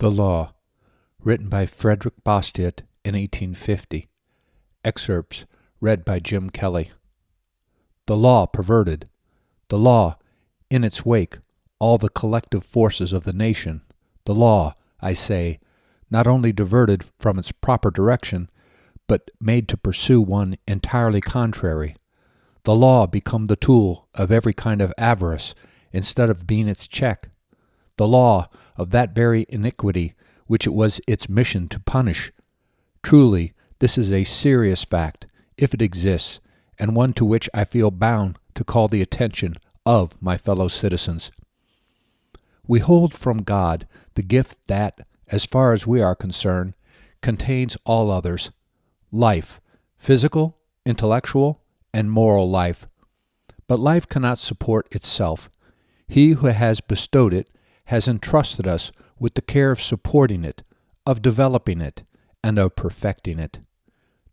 The Law, written by Frederic Bastiat in 1850. Excerpts read by Jim Kelly. The law perverted. The law, in its wake, all the collective forces of the nation. The law, I say, not only diverted from its proper direction, but made to pursue one entirely contrary. The law become the tool of every kind of avarice instead of being its check. The law of that very iniquity which it was its mission to punish. Truly, this is a serious fact, if it exists, and one to which I feel bound to call the attention of my fellow citizens. We hold from God the gift that, as far as we are concerned, contains all others: life, physical, intellectual, and moral life. But life cannot support itself. He who has bestowed it has entrusted us with the care of supporting it, of developing it, and of perfecting it.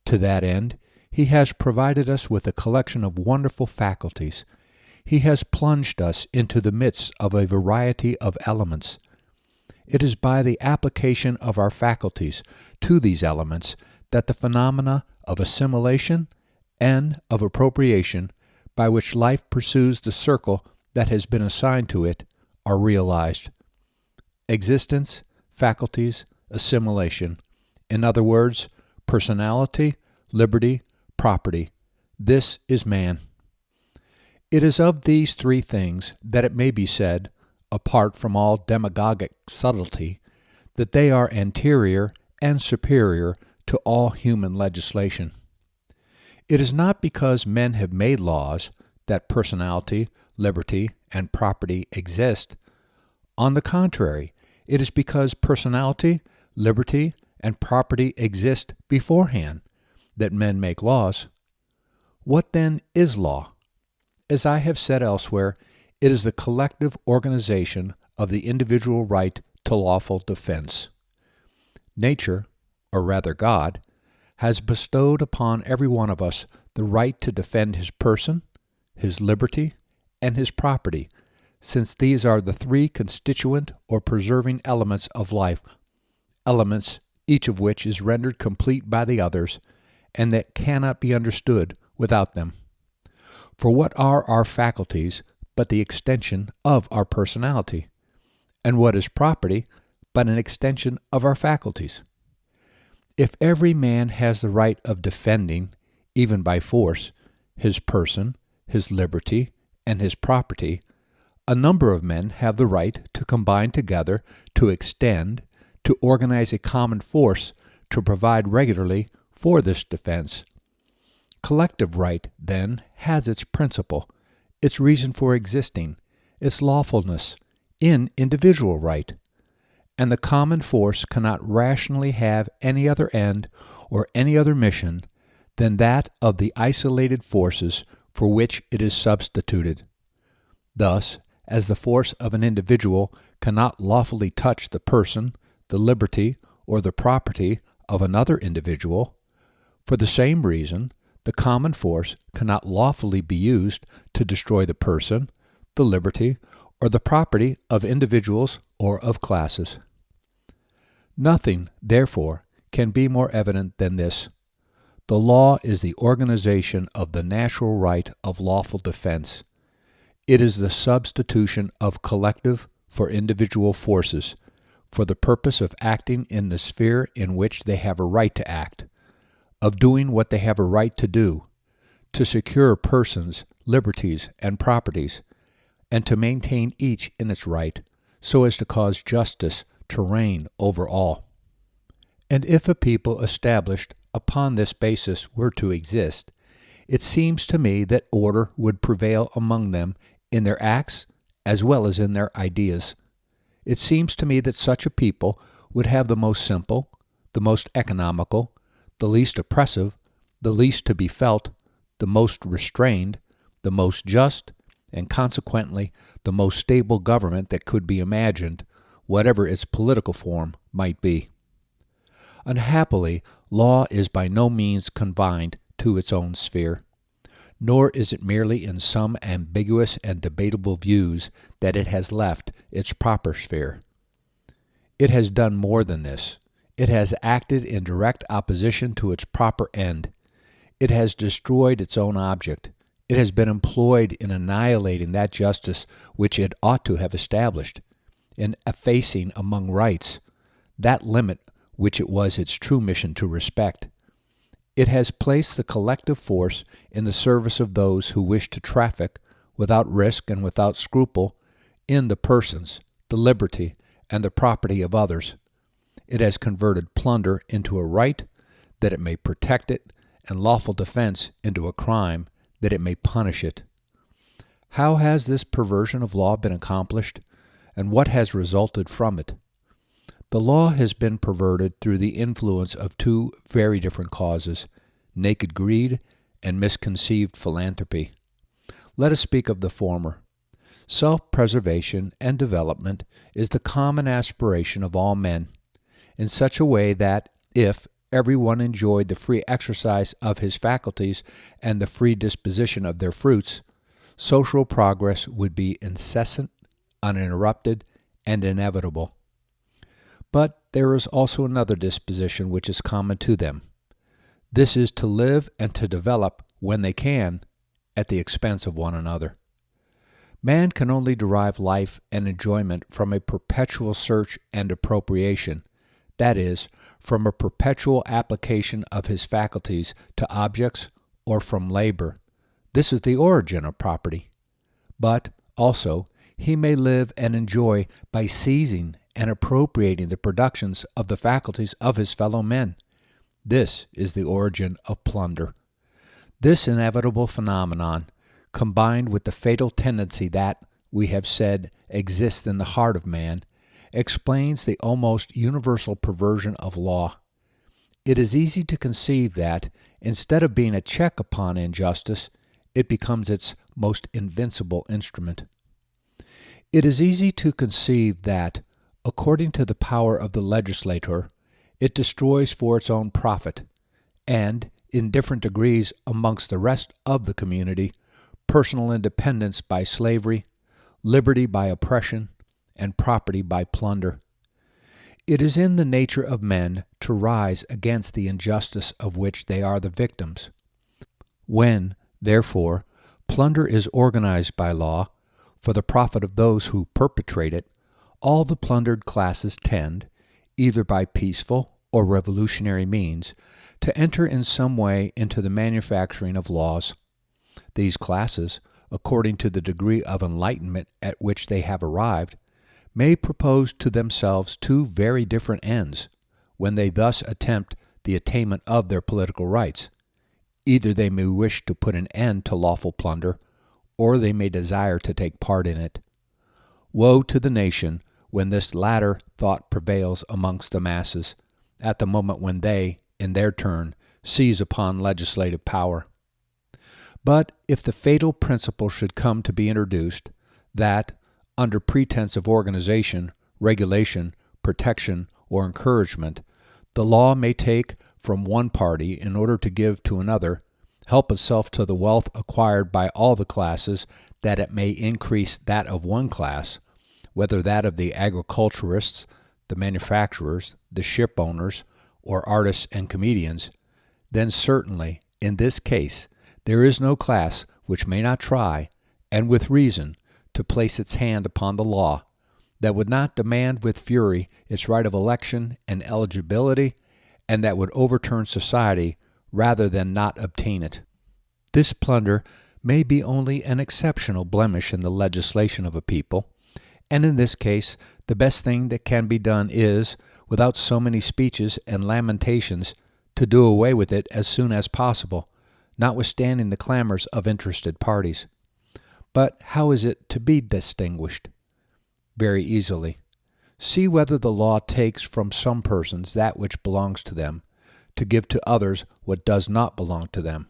To that end, He has provided us with a collection of wonderful faculties. He has plunged us into the midst of a variety of elements. It is by the application of our faculties to these elements that the phenomena of assimilation and of appropriation, by which life pursues the circle that has been assigned to it, are realized. Existence, faculties, assimilation. In other words, personality, liberty, property. This is man. It is of these three things that it may be said, apart from all demagogic subtlety, that they are anterior and superior to all human legislation. It is not because men have made laws that personality, liberty, and property exist. On the contrary, it is because personality, liberty, and property exist beforehand that men make laws. What then is law? As I have said elsewhere, it is the collective organization of the individual right to lawful defense. Nature, or rather God, has bestowed upon every one of us the right to defend his person, his liberty, and his property, since these are the three constituent or preserving elements of life, elements each of which is rendered complete by the others, and that cannot be understood without them. For what are our faculties but the extension of our personality? And what is property but an extension of our faculties? If every man has the right of defending, even by force, his person, his liberty, and his property, a number of men have the right to combine together, to extend, to organize a common force, to provide regularly for this defense. Collective right, then, has its principle, its reason for existing, its lawfulness, in individual right, and the common force cannot rationally have any other end or any other mission than that of the isolated forces for which it is substituted. Thus, as the force of an individual cannot lawfully touch the person, the liberty, or the property of another individual, for the same reason, the common force cannot lawfully be used to destroy the person, the liberty, or the property of individuals or of classes. Nothing, therefore, can be more evident than this. The law is the organization of the natural right of lawful defense. It is the substitution of collective for individual forces, for the purpose of acting in the sphere in which they have a right to act, of doing what they have a right to do, to secure persons, liberties, and properties, and to maintain each in its right, so as to cause justice to reign over all. And if a people established upon this basis were to exist, it seems to me that order would prevail among them in their acts as well as in their ideas. It seems to me that such a people would have the most simple, the most economical, the least oppressive, the least to be felt, the most restrained, the most just, and consequently the most stable government that could be imagined, whatever its political form might be. Unhappily, law is by no means confined to its own sphere, nor is it merely in some ambiguous and debatable views that it has left its proper sphere. It has done more than this. It has acted in direct opposition to its proper end. It has destroyed its own object. It has been employed in annihilating that justice which it ought to have established, in effacing among rights that limit which it was its true mission to respect. It has placed the collective force in the service of those who wish to traffic, without risk and without scruple, in the persons, the liberty, and the property of others. It has converted plunder into a right, that it may protect it, and lawful defense into a crime, that it may punish it. How has this perversion of law been accomplished, and what has resulted from it? The law has been perverted through the influence of two very different causes, naked greed and misconceived philanthropy. Let us speak of the former. Self-preservation and development is the common aspiration of all men, in such a way that if everyone enjoyed the free exercise of his faculties and the free disposition of their fruits, social progress would be incessant, uninterrupted, and inevitable. But there is also another disposition which is common to them. This is to live and to develop, when they can, at the expense of one another. Man can only derive life and enjoyment from a perpetual search and appropriation, that is, from a perpetual application of his faculties to objects or from labor. This is the origin of property. But, also, he may live and enjoy by seizing and appropriating the productions of the faculties of his fellow men. This is the origin of plunder. This inevitable phenomenon, combined with the fatal tendency that, we have said, exists in the heart of man, explains the almost universal perversion of law. It is easy to conceive that, instead of being a check upon injustice, it becomes its most invincible instrument. It is easy to conceive that, according to the power of the legislator, it destroys for its own profit, and, in different degrees amongst the rest of the community, personal independence by slavery, liberty by oppression, and property by plunder. It is in the nature of men to rise against the injustice of which they are the victims. When, therefore, plunder is organized by law, for the profit of those who perpetrate it, all the plundered classes tend, either by peaceful or revolutionary means, to enter in some way into the manufacturing of laws. These classes, according to the degree of enlightenment at which they have arrived, may propose to themselves two very different ends when they thus attempt the attainment of their political rights. Either they may wish to put an end to lawful plunder, or they may desire to take part in it. Woe to the nation when this latter thought prevails amongst the masses, at the moment when they, in their turn, seize upon legislative power. But if the fatal principle should come to be introduced, that, under pretense of organization, regulation, protection, or encouragement, the law may take from one party in order to give to another, help itself to the wealth acquired by all the classes, that it may increase that of one class, whether that of the agriculturists, the manufacturers, the ship owners, or artists and comedians, then certainly, in this case, there is no class which may not try, and with reason, to place its hand upon the law, that would not demand with fury its right of election and eligibility, and that would overturn society rather than not obtain it. This plunder may be only an exceptional blemish in the legislation of a people, and in this case the best thing that can be done is, without so many speeches and lamentations, to do away with it as soon as possible, notwithstanding the clamors of interested parties. But how is it to be distinguished? Very easily. See whether the law takes from some persons that which belongs to them, to give to others what does not belong to them.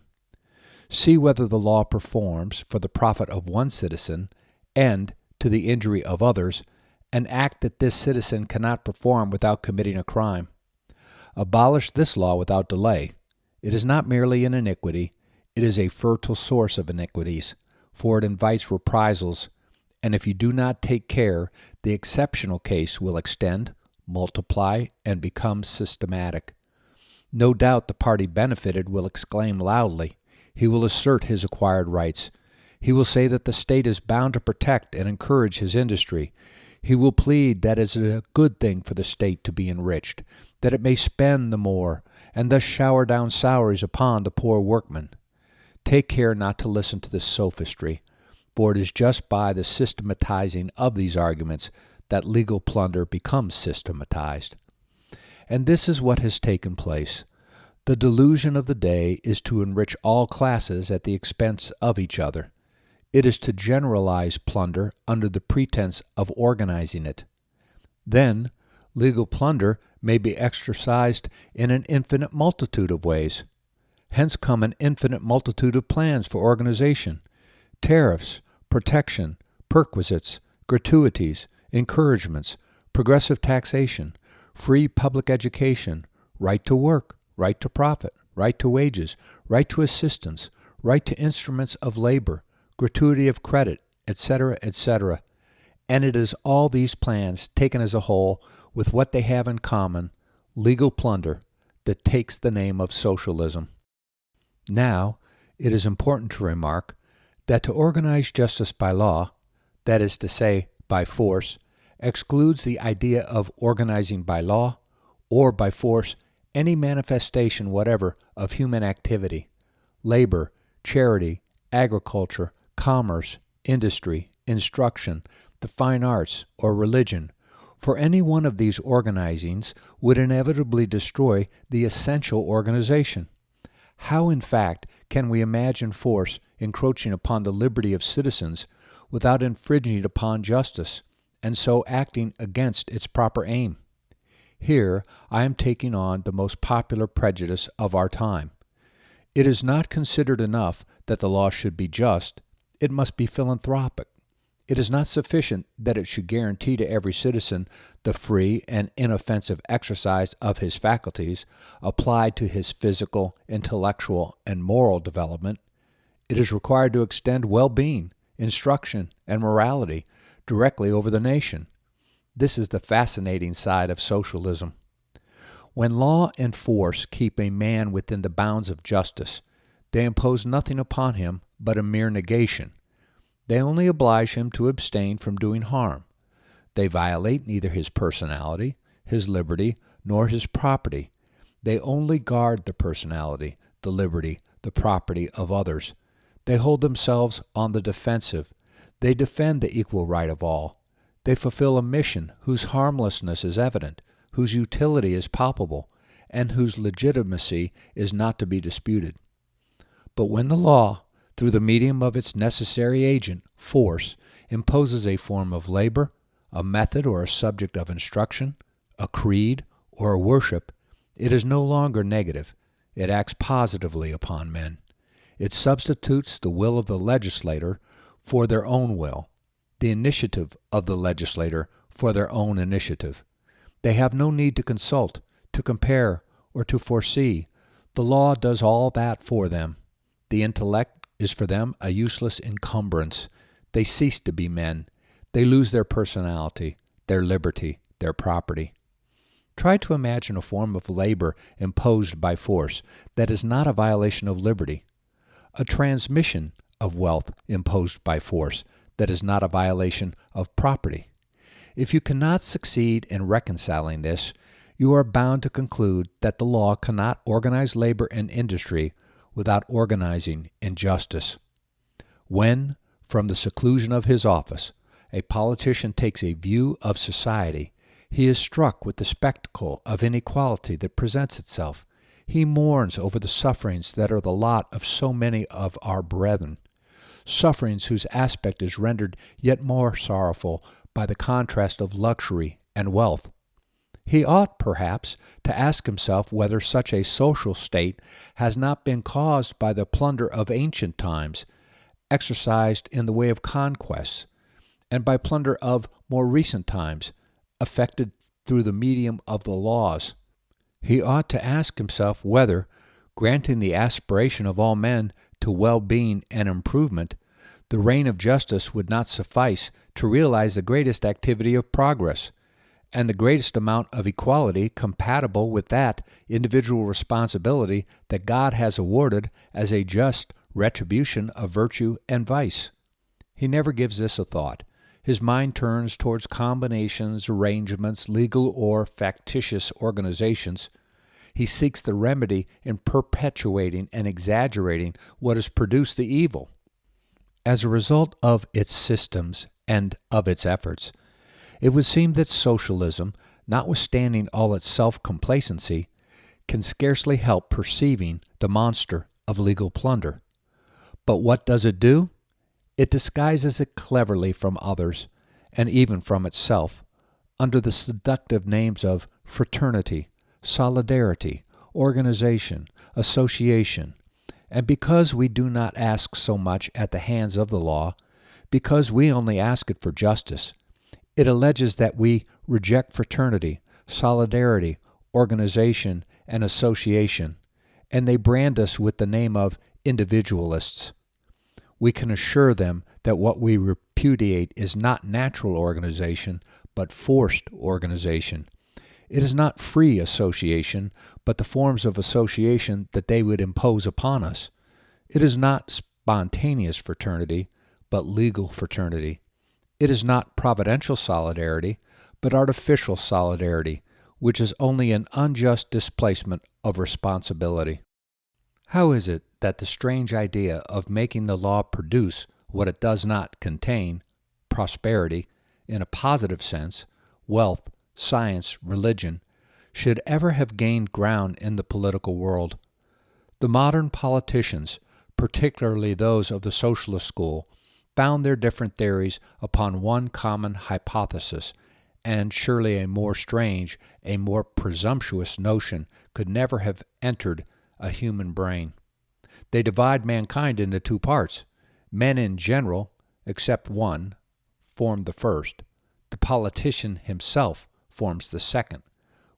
See whether the law performs, for the profit of one citizen, and to the injury of others, an act that this citizen cannot perform without committing a crime. Abolish this law without delay. It is not merely an iniquity, it is a fertile source of iniquities, for it invites reprisals, and if you do not take care, the exceptional case will extend, multiply, and become systematic. No doubt the party benefited will exclaim loudly. He will assert his acquired rights. He will say that the state is bound to protect and encourage his industry. He will plead that it is a good thing for the state to be enriched, that it may spend the more, and thus shower down salaries upon the poor workman. Take care not to listen to this sophistry, for it is just by the systematizing of these arguments that legal plunder becomes systematized. And this is what has taken place. The delusion of the day is to enrich all classes at the expense of each other. It is to generalize plunder under the pretense of organizing it. Then, legal plunder may be exercised in an infinite multitude of ways. Hence come an infinite multitude of plans for organization, tariffs, protection, perquisites, gratuities, encouragements, progressive taxation, free public education, right to work, right to profit, right to wages, right to assistance, right to instruments of labor, gratuity of credit, etc., etc. And it is all these plans taken as a whole with what they have in common, legal plunder, that takes the name of socialism. Now, it is important to remark that to organize justice by law, that is to say, by force, excludes the idea of organizing by law or by force any manifestation whatever of human activity, labor, charity, agriculture, commerce, industry, instruction, the fine arts, or religion, for any one of these organizings would inevitably destroy the essential organization. How, in fact, can we imagine force encroaching upon the liberty of citizens without infringing upon justice, and so acting against its proper aim? Here I am taking on the most popular prejudice of our time. It is not considered enough that the law should be just, it must be philanthropic. It is not sufficient that it should guarantee to every citizen the free and inoffensive exercise of his faculties applied to his physical, intellectual, and moral development. It is required to extend well-being, instruction, and morality directly over the nation. This is the fascinating side of socialism. When law and force keep a man within the bounds of justice, they impose nothing upon him but a mere negation. They only oblige him to abstain from doing harm. They violate neither his personality, his liberty, nor his property. They only guard the personality, the liberty, the property of others. They hold themselves on the defensive. They defend the equal right of all. They fulfill a mission whose harmlessness is evident, whose utility is palpable, and whose legitimacy is not to be disputed. But when the law, through the medium of its necessary agent, force, imposes a form of labor, a method or a subject of instruction, a creed, or a worship, it is no longer negative. It acts positively upon men. It substitutes the will of the legislator for their own will, the initiative of the legislator for their own initiative. They have no need to consult, to compare, or to foresee. The law does all that for them. The intellect is for them a useless encumbrance. They cease to be men. They lose their personality, their liberty, their property. Try to imagine a form of labor imposed by force that is not a violation of liberty, a transmission of wealth imposed by force that is not a violation of property. If you cannot succeed in reconciling this, you are bound to conclude that the law cannot organize labor and industry without organizing injustice. When, from the seclusion of his office, a politician takes a view of society, he is struck with the spectacle of inequality that presents itself. He mourns over the sufferings that are the lot of so many of our brethren, sufferings whose aspect is rendered yet more sorrowful by the contrast of luxury and wealth. He ought, perhaps, to ask himself whether such a social state has not been caused by the plunder of ancient times, exercised in the way of conquests, and by plunder of more recent times, effected through the medium of the laws. He ought to ask himself whether, granting the aspiration of all men to well-being and improvement, the reign of justice would not suffice to realize the greatest activity of progress, and the greatest amount of equality compatible with that individual responsibility that God has awarded as a just retribution of virtue and vice. He never gives this a thought. His mind turns towards combinations, arrangements, legal or factitious organizations. He seeks the remedy in perpetuating and exaggerating what has produced the evil. As a result of its systems and of its efforts, it would seem that socialism, notwithstanding all its self-complacency, can scarcely help perceiving the monster of legal plunder. But what does it do? It disguises it cleverly from others, and even from itself, under the seductive names of fraternity, solidarity, organization, association. And because we do not ask so much at the hands of the law, because we only ask it for justice, it alleges that we reject fraternity, solidarity, organization, and association, and they brand us with the name of individualists. We can assure them that what we repudiate is not natural organization, but forced organization. It is not free association, but the forms of association that they would impose upon us. It is not spontaneous fraternity, but legal fraternity. It is not providential solidarity, but artificial solidarity, which is only an unjust displacement of responsibility. How is it that the strange idea of making the law produce what it does not contain, prosperity, in a positive sense, wealth, science, religion, should ever have gained ground in the political world? The modern politicians, particularly those of the socialist school, found their different theories upon one common hypothesis, and surely a more strange, a more presumptuous notion could never have entered a human brain. They divide mankind into two parts. Men in general, except one, form the first. The politician himself forms the second,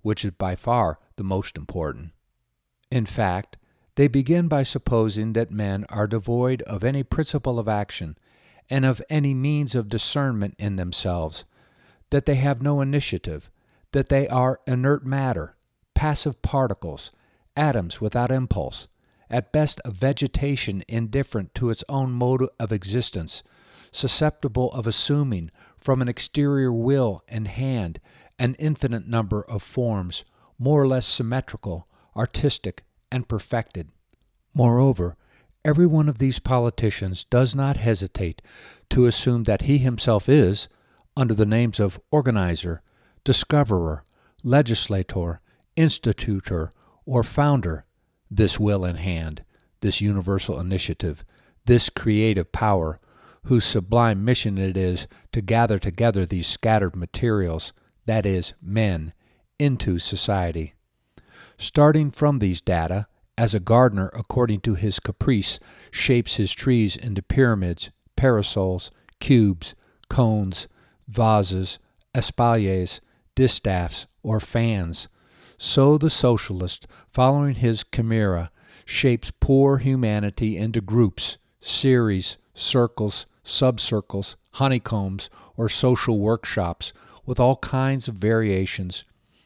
which is by far the most important. In fact, they begin by supposing that men are devoid of any principle of action and of any means of discernment in themselves, that they have no initiative, that they are inert matter, passive particles, atoms without impulse, at best a vegetation indifferent to its own mode of existence, susceptible of assuming from an exterior will and hand an infinite number of forms, more or less symmetrical, artistic, and perfected. Moreover, every one of these politicians does not hesitate to assume that he himself is, under the names of organizer, discoverer, legislator, institutor, or founder, this will in hand, this universal initiative, this creative power, whose sublime mission it is to gather together these scattered materials, that is, men, into society. Starting from these data, as a gardener, according to his caprice, shapes his trees into pyramids, parasols, cubes, cones, vases, espaliers, distaffs, or fans, so the socialist, following his chimera, shapes poor humanity into groups, series, circles, subcircles, honeycombs, or social workshops, with all kinds of variations.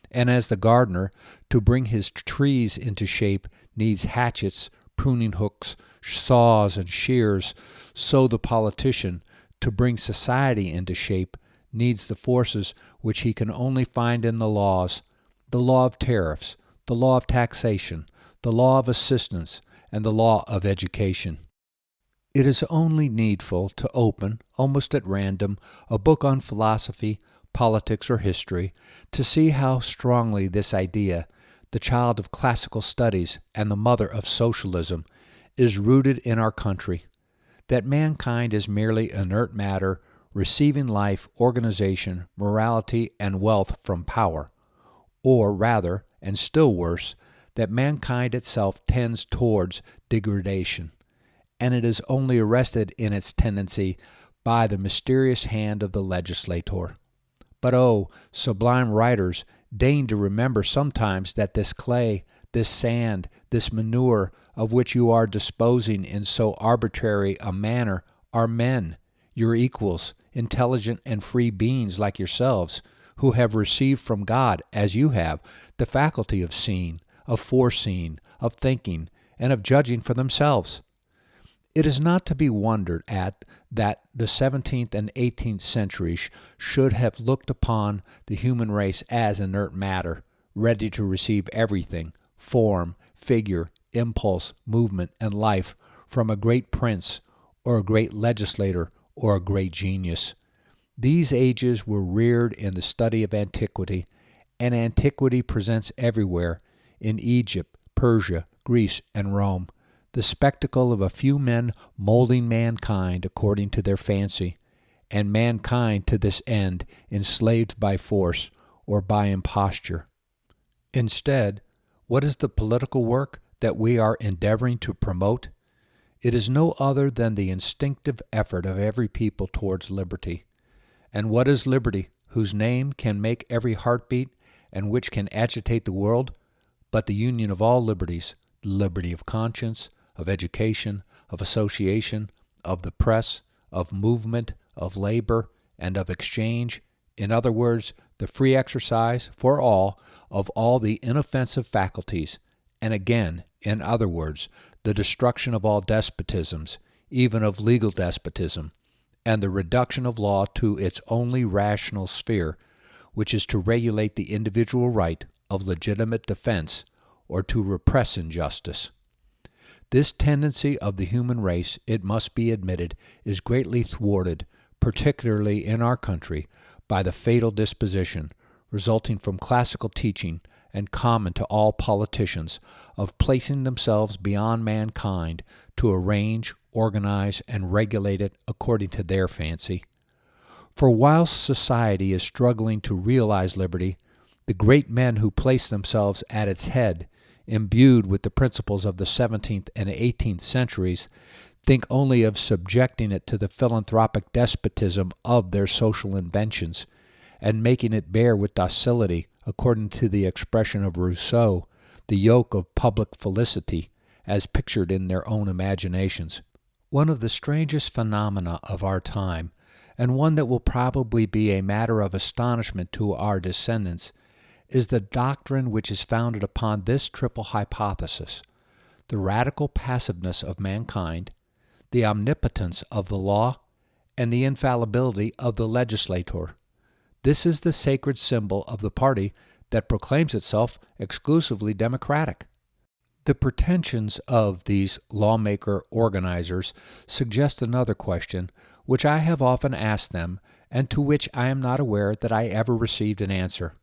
And as the gardener, to bring his trees into shape, needs hatchets, pruning hooks, saws, and shears, so the politician, to bring society into shape, needs the forces which he can only find in the laws, the law of tariffs, the law of taxation, the law of assistance, and the law of education. It is only needful to open, almost at random, a book on philosophy, politics, or history, to see how strongly this idea, the child of classical studies and the mother of socialism, is rooted in our country, that mankind is merely inert matter receiving life, organization, morality, and wealth from power, or rather, and still worse, that mankind itself tends towards degradation, and it is only arrested in its tendency by the mysterious hand of the legislator. But oh, sublime writers, deign to remember sometimes that this clay, this sand, this manure of which you are disposing in so arbitrary a manner are men, your equals, intelligent and free beings like yourselves, who have received from God, as you have, the faculty of seeing, of foreseeing, of thinking, and of judging for themselves. It is not to be wondered at that the 17th and 18th centuries should have looked upon the human race as inert matter, ready to receive everything, form, figure, impulse, movement, and life, from a great prince, or a great legislator, or a great genius. These ages were reared in the study of antiquity, and antiquity presents everywhere, in Egypt, Persia, Greece, and Rome, the spectacle of a few men molding mankind according to their fancy, and mankind to this end enslaved by force or by imposture. Instead, what is the political work that we are endeavoring to promote? It is no other than the instinctive effort of every people towards liberty. And what is liberty, whose name can make every heart beat, and which can agitate the world, but the union of all liberties, the liberty of conscience, of education, of association, of the press, of movement, of labor, and of exchange, in other words, the free exercise for all of all the inoffensive faculties, and again, in other words, the destruction of all despotisms, even of legal despotism, and the reduction of law to its only rational sphere, which is to regulate the individual right of legitimate defense or to repress injustice. This tendency of the human race, it must be admitted, is greatly thwarted, particularly in our country, by the fatal disposition, resulting from classical teaching and common to all politicians, of placing themselves beyond mankind to arrange, organize, and regulate it according to their fancy. For whilst society is struggling to realize liberty, the great men who place themselves at its head, imbued with the principles of the 17th and 18th centuries, think only of subjecting it to the philanthropic despotism of their social inventions, and making it bear with docility, according to the expression of Rousseau, the yoke of public felicity, as pictured in their own imaginations. One of the strangest phenomena of our time, and one that will probably be a matter of astonishment to our descendants, is the doctrine which is founded upon this triple hypothesis: the radical passiveness of mankind, the omnipotence of the law, and the infallibility of the legislator. This is the sacred symbol of the party that proclaims itself exclusively democratic. The pretensions of these lawmaker organizers suggest another question, which I have often asked them, and to which I am not aware that I ever received an answer.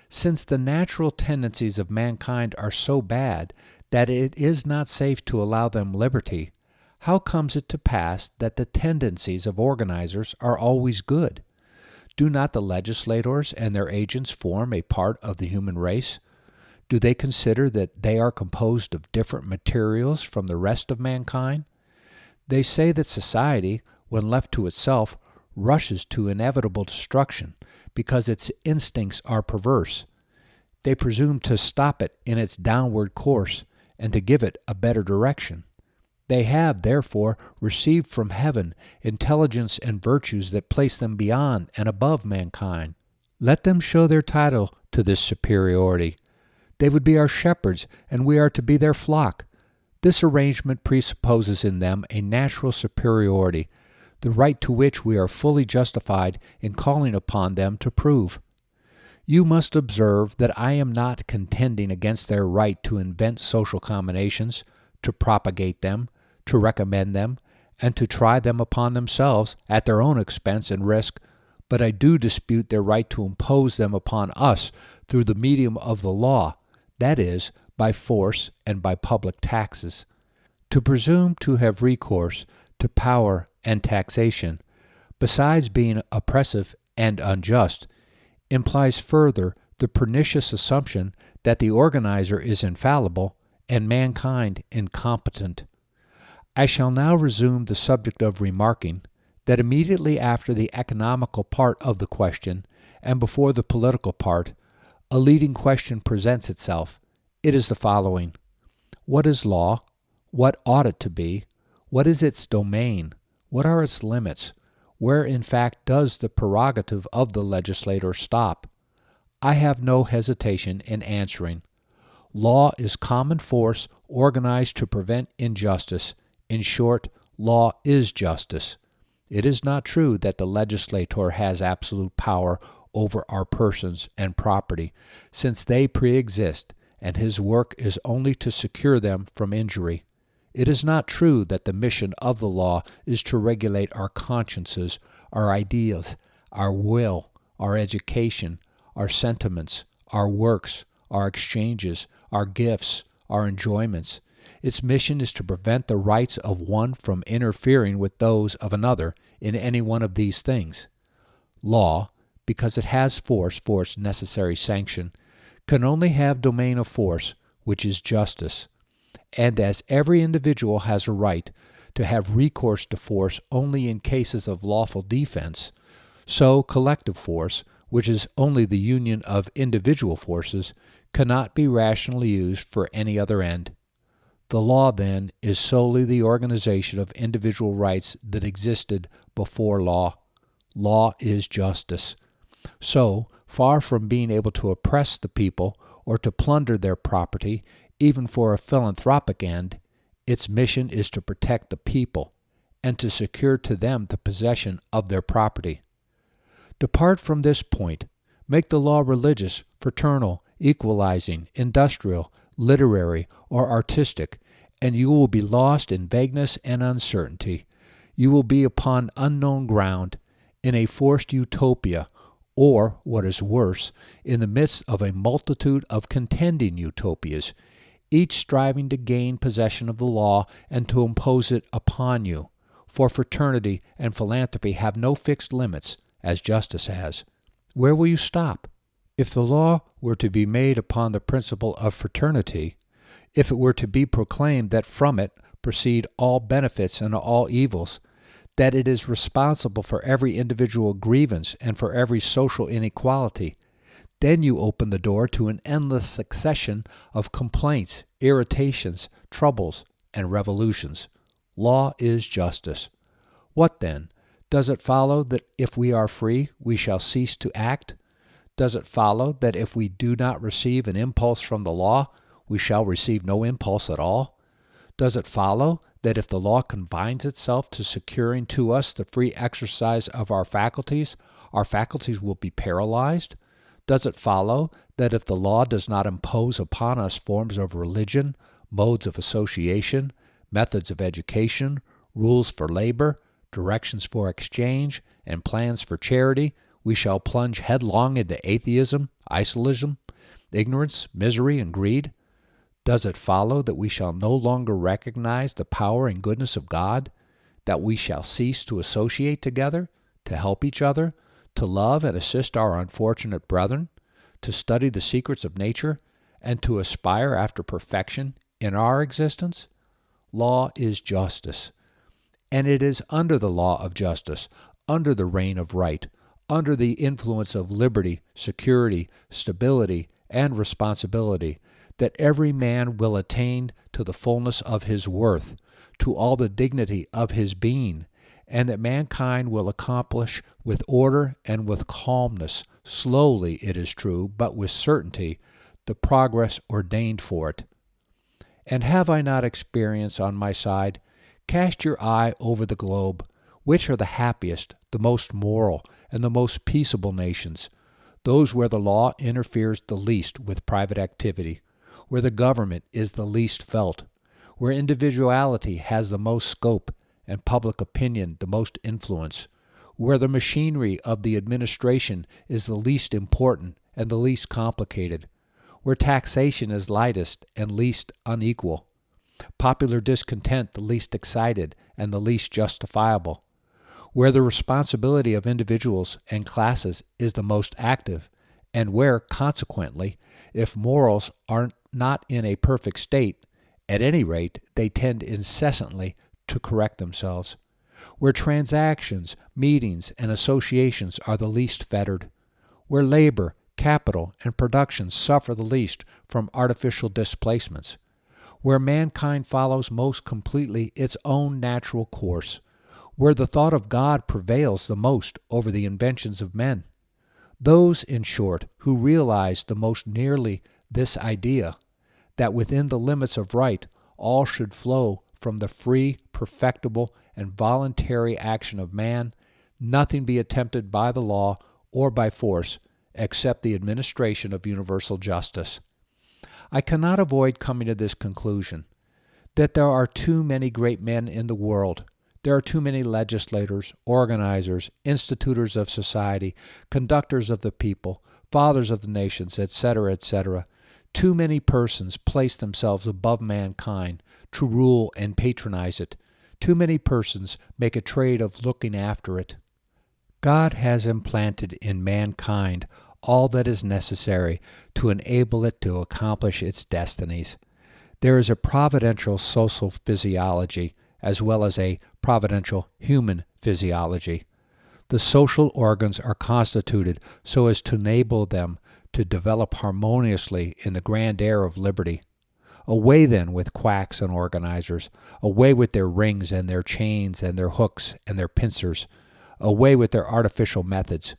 Since the natural tendencies of mankind are so bad that it is not safe to allow them liberty, how comes it to pass that the tendencies of organizers are always good? Do not the legislators and their agents form a part of the human race? Do they consider that they are composed of different materials from the rest of mankind? They say that society, when left to itself, rushes to inevitable destruction because its instincts are perverse. They presume to stop it in its downward course and to give it a better direction. They have, therefore, received from heaven intelligence and virtues that place them beyond and above mankind. Let them show their title to this superiority. They would be our shepherds, and we are to be their flock. This arrangement presupposes in them a natural superiority, the right to which we are fully justified in calling upon them to prove. You must observe that I am not contending against their right to invent social combinations, to propagate them, to recommend them, and to try them upon themselves at their own expense and risk, but I do dispute their right to impose them upon us through the medium of the law, that is, by force and by public taxes. To presume to have recourse to power and taxation, besides being oppressive and unjust, implies further the pernicious assumption that the organizer is infallible and mankind incompetent. I shall now resume the subject of remarking that immediately after the economical part of the question and before the political part, a leading question presents itself. It is the following: what is law? What ought it to be? What is its domain? What are its limits? Where in fact does the prerogative of the legislator stop? I have no hesitation in answering. Law is common force organized to prevent injustice. In short, law is justice. It is not true that the legislator has absolute power over our persons and property, since they pre-exist, and his work is only to secure them from injury. It is not true that the mission of the law is to regulate our consciences, our ideas, our will, our education, our sentiments, our works, our exchanges, our gifts, our enjoyments. Its mission is to prevent the rights of one from interfering with those of another in any one of these things. Law, because it has force for its necessary sanction, can only have domain of force, which is justice. And as every individual has a right to have recourse to force only in cases of lawful defense, so collective force, which is only the union of individual forces, cannot be rationally used for any other end. The law, then, is solely the organization of individual rights that existed before law. Law is justice. So, far from being able to oppress the people or to plunder their property, even for a philanthropic end, its mission is to protect the people and to secure to them the possession of their property. Depart from this point. Make the law religious, fraternal, equalizing, industrial, literary, or artistic, and you will be lost in vagueness and uncertainty. You will be upon unknown ground, in a forced utopia, or, what is worse, in the midst of a multitude of contending utopias, each striving to gain possession of the law and to impose it upon you. For fraternity and philanthropy have no fixed limits, as justice has. Where will you stop? If the law were to be made upon the principle of fraternity, if it were to be proclaimed that from it proceed all benefits and all evils, that it is responsible for every individual grievance and for every social inequality, then you open the door to an endless succession of complaints, irritations, troubles, and revolutions. Law is justice. What then? Does it follow that if we are free, we shall cease to act? Does it follow that if we do not receive an impulse from the law, we shall receive no impulse at all? Does it follow that if the law confines itself to securing to us the free exercise of our faculties will be paralyzed? Does it follow that if the law does not impose upon us forms of religion, modes of association, methods of education, rules for labor, directions for exchange, and plans for charity, we shall plunge headlong into atheism, isolism, ignorance, misery, and greed? Does it follow that we shall no longer recognize the power and goodness of God, that we shall cease to associate together, to help each other, to love and assist our unfortunate brethren, to study the secrets of nature, and to aspire after perfection in our existence? Law is justice, and it is under the law of justice, under the reign of right, under the influence of liberty, security, stability, and responsibility, that every man will attain to the fullness of his worth, to all the dignity of his being, and that mankind will accomplish with order and with calmness, slowly it is true, but with certainty, the progress ordained for it. And have I not experience on my side? Cast your eye over the globe. Which are the happiest, the most moral, and the most peaceable nations? Those where the law interferes the least with private activity, where the government is the least felt, where individuality has the most scope and public opinion the most influence, where the machinery of the administration is the least important and the least complicated, where taxation is lightest and least unequal, popular discontent the least excited and the least justifiable, where the responsibility of individuals and classes is the most active, and where, consequently, if morals are not in a perfect state, at any rate they tend incessantly to correct themselves, where transactions, meetings, and associations are the least fettered, where labor, capital, and production suffer the least from artificial displacements, where mankind follows most completely its own natural course, where the thought of God prevails the most over the inventions of men. Those, in short, who realize the most nearly this idea, that within the limits of right all should flow from the free, perfectible, and voluntary action of man, nothing be attempted by the law or by force, except the administration of universal justice. I cannot avoid coming to this conclusion, that there are too many great men in the world. There are too many legislators, organizers, institutors of society, conductors of the people, fathers of the nations, etc., etc. Too many persons place themselves above mankind to rule and patronize it. Too many persons make a trade of looking after it. God has implanted in mankind all that is necessary to enable it to accomplish its destinies. There is a providential social physiology as well as a providential human physiology. The social organs are constituted so as to enable them to develop harmoniously in the grand air of liberty. Away then with quacks and organizers, away with their rings and their chains and their hooks and their pincers, away with their artificial methods,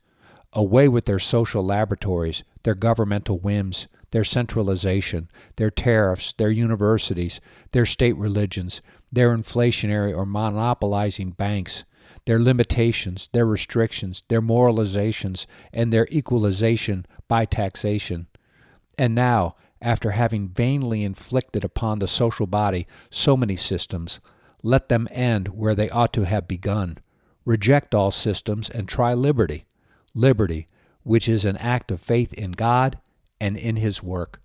away with their social laboratories, their governmental whims, their centralization, their tariffs, their universities, their state religions, their inflationary or monopolizing banks, their limitations, their restrictions, their moralizations, and their equalization by taxation. And now, after having vainly inflicted upon the social body so many systems, let them end where they ought to have begun. Reject all systems and try liberty. Liberty, which is an act of faith in God and in His work.